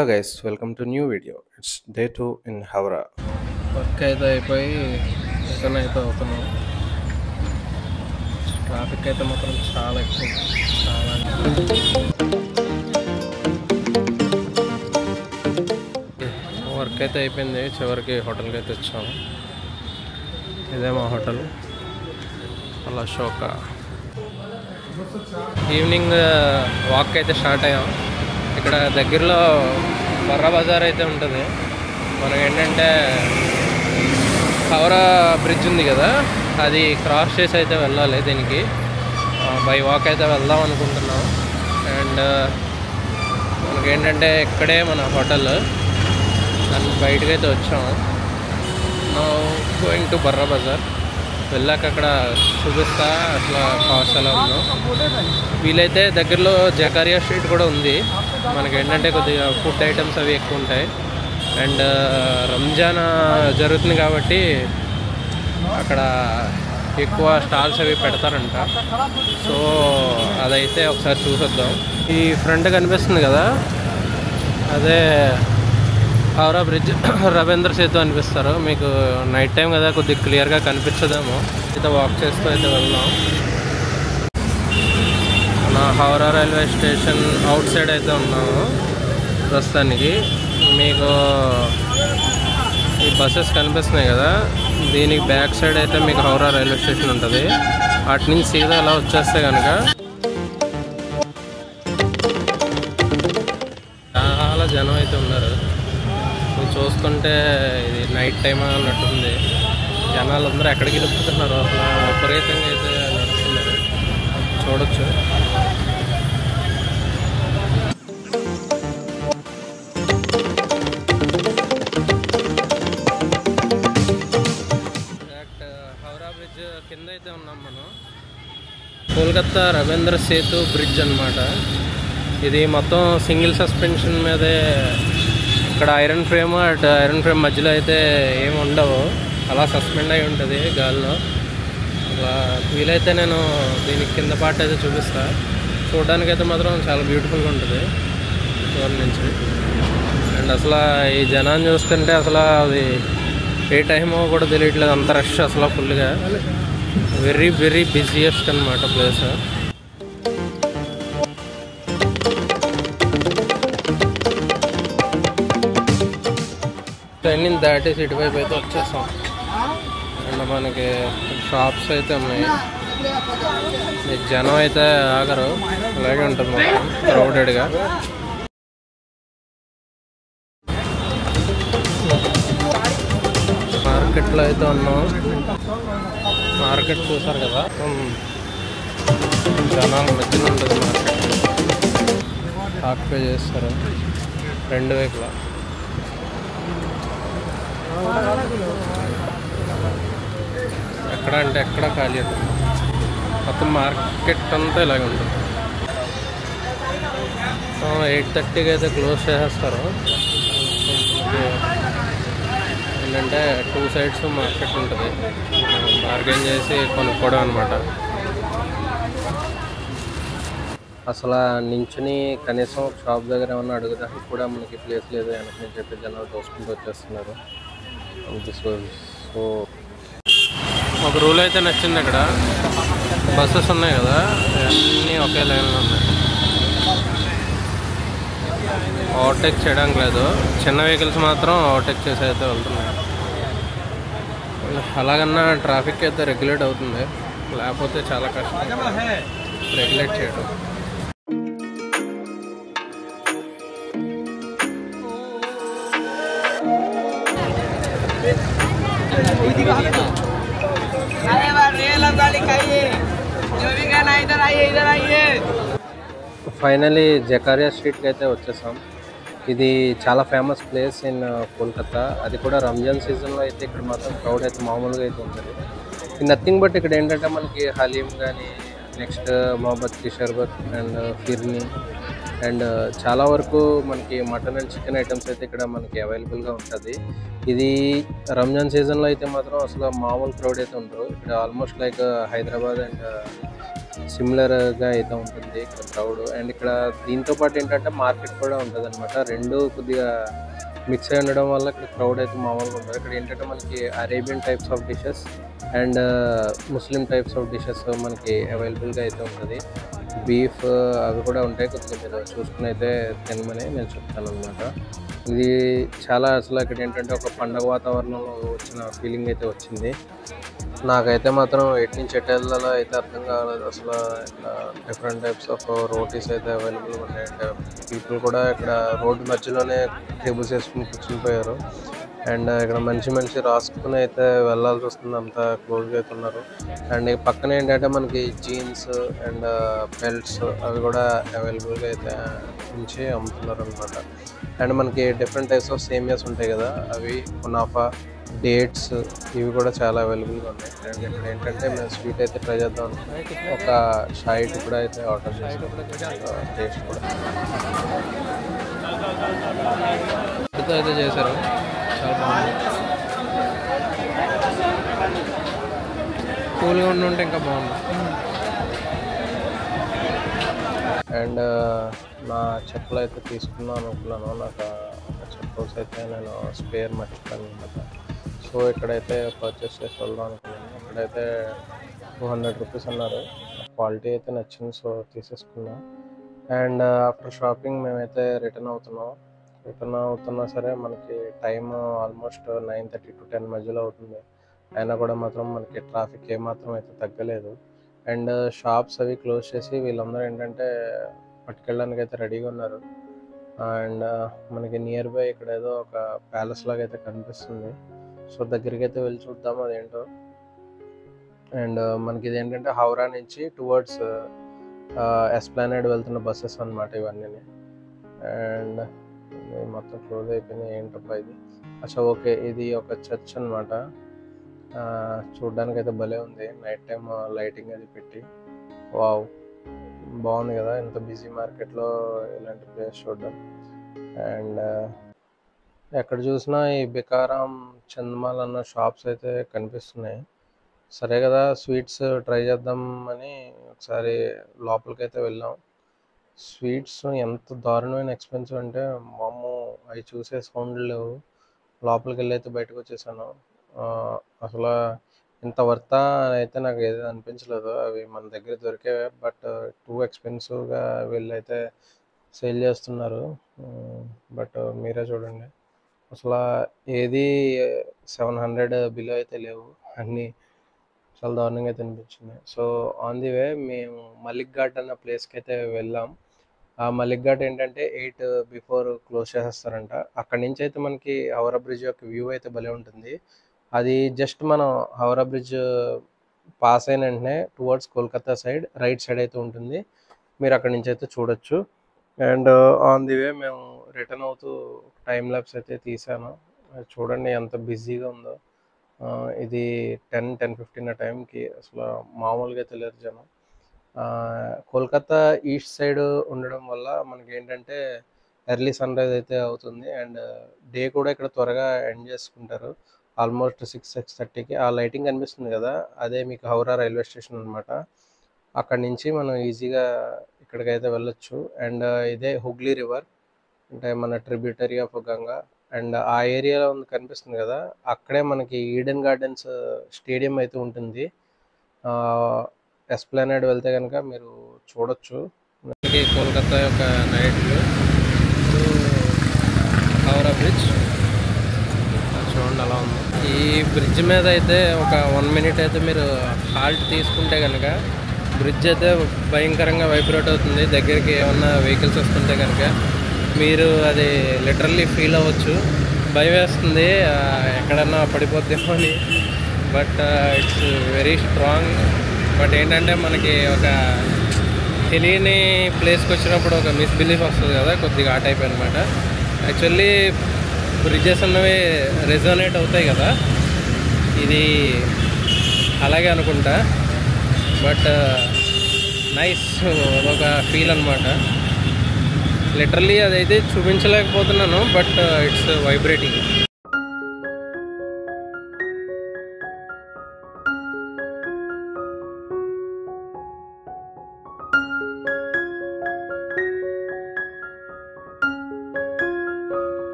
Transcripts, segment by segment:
Hello guys, welcome to new video. It's day 2 in Howrah. Work అయితే అయిపోయి return అయితే అవుతున్నాం. ట్రాఫిక్ అయితే మాత్రం చాలా ఎక్కువ, చాలా వర్క్ అయితే అయిపోయింది. చివరికి హోటల్కి అయితే వచ్చాము. ఇదే మా హోటల్ అలా అశోక. ఈవినింగ్ వాక్ అయితే స్టార్ట్ అయ్యాం. ఇక్కడ దగ్గరలో బర్రా బజార్ అయితే ఉంటుంది. మనకి ఏంటంటే హౌరా బ్రిడ్జ్ ఉంది కదా, అది క్రాస్ చేసి అయితే వెళ్ళాలి. దీనికి బై వాక్ అయితే వెళ్దాం అనుకుంటున్నాం. అండ్ మనకేంటంటే ఇక్కడే మన హోటల్, దాన్ని బయటకు అయితే వచ్చాము. Going to Burra Bazaar. వెళ్ళాక అక్కడ చూపిస్తా అట్లా కాస్ట్ ఎలా ఉందో. వీలైతే దగ్గరలో జకారియా స్ట్రీట్ కూడా ఉంది. మనకి ఏంటంటే కొద్దిగా ఫుడ్ ఐటమ్స్ అవి ఎక్కువ ఉంటాయి. అండ్ రంజాన్ జరుగుతుంది కాబట్టి అక్కడ ఎక్కువ స్టాల్స్ అవి పెడతారంట. సో అదైతే ఒకసారి చూసొద్దాం. ఈ ఫ్రంట్ కనిపిస్తుంది కదా, అదే హౌరా బ్రిడ్జ్, రవీంద్ర సేతు అనిపిస్తారు. మీకు నైట్ టైం కదా కొద్దిగా క్లియర్గా కనిపించదేమో. అయితే వాక్ చేస్తూ అయితే వెళ్దాం. మన Howrah railway station out side అయితే ఉన్నాము ప్రస్తుతానికి. మీకు ఈ బస్సెస్ కనిపిస్తున్నాయి కదా, దీనికి బ్యాక్ సైడ్ అయితే మీకు హౌరా రైల్వే స్టేషన్ ఉంటుంది. అటు నుంచి సీదా అలా వచ్చేస్తే కనుక చాలా జనం అయితే ఉన్నారు. చూస్తుంటే ఇది నైట్ టైం అన్నట్టుంది. జనాలు అందరూ ఎక్కడికి వెళ్ళిపోతున్నారు, అసలు విపరీతంగా అయితే నడుస్తున్నారు. చూడొచ్చు. హౌరా బ్రిడ్జ్ కింద అయితే ఉన్నాం మనం. కోల్కతా రవీంద్ర సేతు బ్రిడ్జ్ అన్నమాట. ఇది మొత్తం సింగిల్ సస్పెన్షన్ మీదే. ఇక్కడ ఐరన్ ఫ్రేమ్, అటు ఐరన్ ఫ్రేమ్ మధ్యలో అయితే ఏమి ఉండవు, అలా సస్పెండ్ అయి ఉంటుంది గాల్లో. అలా వీలైతే నేను దీనికి కింద పార్ట్ అయితే చూపిస్తాను. చూడడానికైతే మాత్రం చాలా బ్యూటిఫుల్గా ఉంటుంది దూరం నుంచి. అండ్ అసలు ఈ జనాన్ని చూస్తుంటే అసలు అది ఏ టైమో కూడా తెలియట్లేదు, అంత రష్ అసలు ఫుల్గా. వెరీ వెరీ బిజియెస్ట్ అనమాట ప్లేస్. ట్రైన్ దాటేసి ఇటువైపు అయితే వచ్చేస్తాం. అండ్ మనకి షాప్స్ అయితే ఉన్నాయి. జనం అయితే ఆగరు, అలాగే ఉంటుంది మొత్తం క్రౌడెడ్గా. మార్కెట్లో అయితే ఉన్నాం. మార్కెట్ చూసారు కదా, జనాలు మధ్యలో ఉంటుంది మార్కెట్. ఆక్యుపై చేస్తారు రెండు వైపులా. ఎక్కడ అంటే ఎక్కడ ఖాళీ ఉంటుంది మొత్తం. మార్కెట్ అంతా ఇలాగే ఉంటుంది. 8:30కి అయితే క్లోజ్ చేసేస్తారు. ఏంటంటే 2 సైడ్స్ మార్కెట్ ఉంటుంది, బార్గెన్ చేసి కొనుక్కోవడం అనమాట. అసలు నించుని కనీసం షాప్ దగ్గర ఏమన్నా అడుగుదానికి కూడా మనకి ప్లేస్ లేదు. వెనక నుంచి చెప్పి జనాలు తోసుకుంటూ వచ్చేస్తున్నారు. సో ఒక రూల్ అయితే నచ్చింది. అక్కడ బస్సెస్ ఉన్నాయి కదా, అన్నీ ఒకే లైన్లో ఉన్నాయి. ఓవర్టేక్ చేయడానికి లేదు, చిన్న వెహికల్స్ మాత్రం ఓవర్టేక్ చేసి అయితే వెళ్తున్నాయి. అలాగన్నా ట్రాఫిక్ అయితే రెగ్యులేట్ అవుతుంది, లేకపోతే చాలా కష్టం రెగ్యులేట్ చేయడం. ఫైనలీ జకారియా స్ట్రీట్కి అయితే వచ్చేసాం. ఇది చాలా ఫేమస్ ప్లేస్ ఇన్ కోల్కతా. అది కూడా రంజాన్ సీజన్లో అయితే ఇక్కడ మాత్రం క్రౌడ్ అయితే మామూలుగా అయితే ఉంటుంది. నథింగ్ బట్ ఇక్కడ ఏంటంటే మనకి హలీం కానీ, నెక్స్ట్ మొహబ్బత్కి షర్బత్ అండ్ ఫిర్ని అండ్ చాలా వరకు మనకి మటన్ అండ్ చికెన్ ఐటమ్స్ అయితే ఇక్కడ మనకి అవైలబుల్గా ఉంటుంది. ఇది రంజాన్ సీజన్లో అయితే మాత్రం అసలు మామూలు క్రౌడ్ అయితే ఉంటారు. ఇక్కడ ఆల్మోస్ట్ లైక్ హైదరాబాద్ అండ్ సిమిలర్గా అయితే ఉంటుంది ఇక్కడ క్రౌడ్. అండ్ ఇక్కడ దీంతో పాటు ఏంటంటే మార్కెట్ కూడా ఉంటుంది అనమాట. రెండు కొద్దిగా మిక్స్ అయి ఉండడం వల్ల ఇక్కడ క్రౌడ్ అయితే మామూలుగా ఉంటుంది. ఇక్కడ ఏంటంటే మనకి Arabian types of dishes and Muslim types of dishes మనకి అవైలబుల్గా అయితే ఉంటుంది. బీఫ్ అవి కూడా ఉంటాయి. కొద్దిగా మీరు చూసుకుని అయితే తినమని నేను చెప్తాను అనమాట. ఇది చాలా అసలు ఇక్కడ ఏంటంటే ఒక పండగ వాతావరణంలో వచ్చిన ఫీలింగ్ అయితే వచ్చింది. నాకైతే మాత్రం ఎటు నుంచి ఎటు వెళ్ళాలో అయితే అర్థం కాలేదు. అసలు ఇట్లా డిఫరెంట్ టైప్స్ ఆఫ్ రోటీస్ అయితే అవైలబుల్గా ఉన్నాయి. అంటే పీపుల్ కూడా ఇక్కడ రోడ్డు మధ్యలోనే టేబుల్స్ వేసుకుని కూర్చుని పోయారు. అండ్ ఇక్కడ మంచి రాసుకుని అయితే వెళ్ళాల్సి వస్తుంది. అంతా క్లోజ్గా అయితే ఉన్నారు. అండ్ పక్కన ఏంటంటే మనకి జీన్స్ అండ్ బెల్ట్స్ అవి కూడా అవైలబుల్గా అయితే ఉంచి అమ్ముతున్నారు అనమాట. అండ్ మనకి డిఫరెంట్ టైప్స్ ఆఫ్ సేమియాస్ ఉంటాయి కదా, అవి కునాఫా, డేట్స్ ఇవి కూడా చాలా అవైలబుల్గా ఉన్నాయి. అండ్ ఇక్కడ ఏంటంటే మేము స్వీట్ అయితే ట్రై చేద్దాం. ఒక షాయిట్ కూడా అయితే ఆర్డర్ చేసాం. టేస్ట్ కూడా అయితే చేశారు. చాలా బాగుంది. కూల్గా ఉంటే ఇంకా బాగుంది. అండ్ నా చెప్పులు అయితే తీసుకుందాం అనుకున్నాను. నాకు చెప్పుల్స్ అయితే నేను స్పేర్ మర్చిపోయాను అనమాట. సో ఇక్కడైతే పర్చేస్ చేసి వెళ్దాం అనుకున్నాను. ఇక్కడైతే 200 రూపీస్ అన్నారు. క్వాలిటీ అయితే నచ్చింది, సో తీసేసుకున్నా. అండ్ ఆఫ్టర్ షాపింగ్ మేమైతే రిటర్న్ అవుతున్నా సరే మనకి టైం ఆల్మోస్ట్ 9:30 to 10 మధ్యలో అవుతుంది. అయినా కూడా మాత్రం మనకి ట్రాఫిక్ ఏమాత్రం అయితే తగ్గలేదు. అండ్ షాప్స్ అవి క్లోజ్ చేసి వీళ్ళందరూ ఏంటంటే పట్టుకెళ్ళడానికి అయితే రెడీగా ఉన్నారు. అండ్ మనకి నియర్ బై ఇక్కడ ఏదో ఒక ప్యాలెస్ లాగా అయితే కనిపిస్తుంది. సో దగ్గరికి అయితే వెళ్ళి చూద్దాం అదేంటో. అండ్ మనకి ఇది ఏంటంటే హౌరా నుంచి టువర్డ్స్ ఎస్ప్లానెడ్ వెళ్తున్న బస్సెస్ అనమాట ఇవన్నీ. అండ్ మొత్తం క్లోజ్ అయిపోయినాయి. ఏంటబ్బా ఇది? అచ్చా ఓకే, ఇది ఒక చర్చ్ అనమాట. చూడ్డానికి అయితే భలే ఉంది. నైట్ టైం లైటింగ్ అది పెట్టి. వావ్, బాగుంది కదా ఇంత బిజీ మార్కెట్లో ఇలాంటి ప్లేస్ చూడడం. అండ్ ఎక్కడ చూసినా ఈ బికారాం, చందమాల్ అన్న షాప్స్ అయితే కనిపిస్తున్నాయి. సరే కదా, స్వీట్స్ ట్రై చేద్దాం అని ఒకసారి లోపలికైతే వెళ్ళాం. స్వీట్స్ ఎంత దారుణమైన ఎక్స్పెన్సివ్ అంటే మాము అవి చూసే సౌండ్లు లేవు. లోపలికి వెళ్ళి అయితే బయటకు వచ్చేసాను. అసలు ఇంత వర్తా అని అయితే నాకు ఏది అనిపించలేదు. అవి మన దగ్గర దొరికేవే, బట్ టూ ఎక్స్పెన్సివ్గా వీళ్ళైతే సేల్ చేస్తున్నారు. బట్ మీరే చూడండి, అసలు ఏది 700 బిలో అయితే లేవు. అన్నీ చాలా దారుణంగా అయితే అనిపించింది. సో ఆన్ ది వే మేము మలిక్ ఘాట్ అన్న ప్లేస్కి అయితే వెళ్ళాం. ఆ మలిక్ ఘాట్ ఏంటంటే 8 బిఫోర్ క్లోజ్ చేసేస్తారంట. అక్కడి నుంచి అయితే మనకి హౌరా బ్రిడ్జ్ యొక్క వ్యూ అయితే భలే ఉంటుంది. అది జస్ట్ మనం హౌరా బ్రిడ్జ్ పాస్ అయిన వెంటనే towards Kolkata side right side అయితే ఉంటుంది. మీరు అక్కడి నుంచి అయితే చూడొచ్చు. అండ్ ఆన్ ది వే మేము రిటర్న్ అవుతూ టైం ల్యాప్స్ అయితే తీసాను. చూడండి ఎంత బిజీగా ఉందో. ఇది 10-10:15 టైంకి అసలు మామూలుగా అయితే లేరు జనం. కోల్కతా ఈస్ట్ సైడ్ ఉండడం వల్ల మనకి ఏంటంటే ఎర్లీ సన్ రైజ్ అయితే అవుతుంది. అండ్ డే కూడా ఇక్కడ త్వరగా ఎండ్ చేసుకుంటారు. ఆల్మోస్ట్ 6-6:30కి. ఆ లైటింగ్ కనిపిస్తుంది కదా, అదే మీకు హౌరా రైల్వే స్టేషన్ అనమాట. అక్కడి నుంచి మనం ఈజీగా ఇక్కడికైతే వెళ్ళొచ్చు. అండ్ ఇదే హుగ్లీ రివర్, అంటే మన ట్రిబ్యూటరీ ఆఫ్ గంగా. అండ్ ఆ ఏరియాలో కనిపిస్తుంది కదా, అక్కడే మనకి ఈడెన్ గార్డెన్స్ స్టేడియం అయితే ఉంటుంది. ఎస్ప్లానెడ్ వెళ్తే కనుక మీరు చూడొచ్చు. కోల్కతా యొక్క నైట్ వ్యూ, హౌరా బ్రిడ్జ్ చూడండి అలా ఉంది. ఈ బ్రిడ్జ్ మీద అయితే ఒక 1 minute అయితే మీరు హాల్ట్ తీసుకుంటే కనుక బ్రిడ్జ్ అయితే భయంకరంగా వైబ్రేట్ అవుతుంది. దగ్గరికి ఏమన్నా వెహికల్స్ వస్తుంటే కనుక మీరు అది లిటరల్లీ ఫీల్ అవ్వచ్చు. భయం వేస్తుంది ఎక్కడన్నా పడిపోద్దేమో అని. But it's very strong. But ఏంటంటే మనకి ఒక తెలియని ప్లేస్కి వచ్చినప్పుడు ఒక మిస్బిలీఫ్ వస్తుంది కదా, కొద్దిగా ఆ టైప్ అనమాట. యాక్చువల్లీ బ్రిడ్జెస్ అన్నవి రెజోనేట్ అవుతాయి కదా, ఇది అలాగే అనుకుంటా. బట్ నైస్, అదొక ఫీల్ అనమాట. లిటరల్లీ అదైతే చూపించలేకపోతున్నాను, బట్ ఇట్స్ వైబ్రేటింగ్.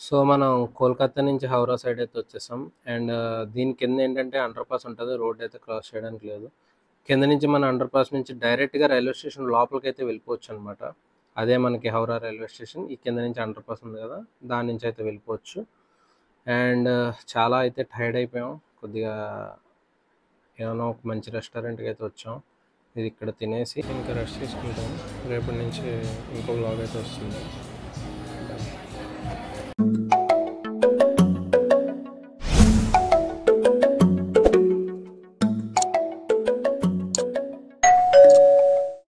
సో మనం కోల్కతా నుంచి హౌరా సైడ్ అయితే వచ్చేసాం. అండ్ దీని కింద ఏంటంటే అండర్ పాస్ ఉంటుంది. రోడ్ అయితే క్రాస్ చేయడానికి లేదు. కింద నుంచి మన అండర్ పాస్ నుంచి డైరెక్ట్గా రైల్వే స్టేషన్ లోపలికి అయితే వెళ్ళిపోవచ్చు అనమాట. అదే మనకి హౌరా రైల్వే స్టేషన్. ఈ కింద నుంచి అండర్ పాస్ ఉంది కదా, దాని నుంచి అయితే వెళ్ళిపోవచ్చు. అండ్ చాలా అయితే టైర్డ్ అయిపోయాం. కొద్దిగా ఏమైనా ఒక మంచి రెస్టారెంట్కి అయితే వచ్చాం. ఇది ఇక్కడ తినేసి ఇంకా రెస్ట్ తీసుకుంటాం. రేపటి నుంచి ఇంకో వ్లాగ్ అయితే వస్తుంది.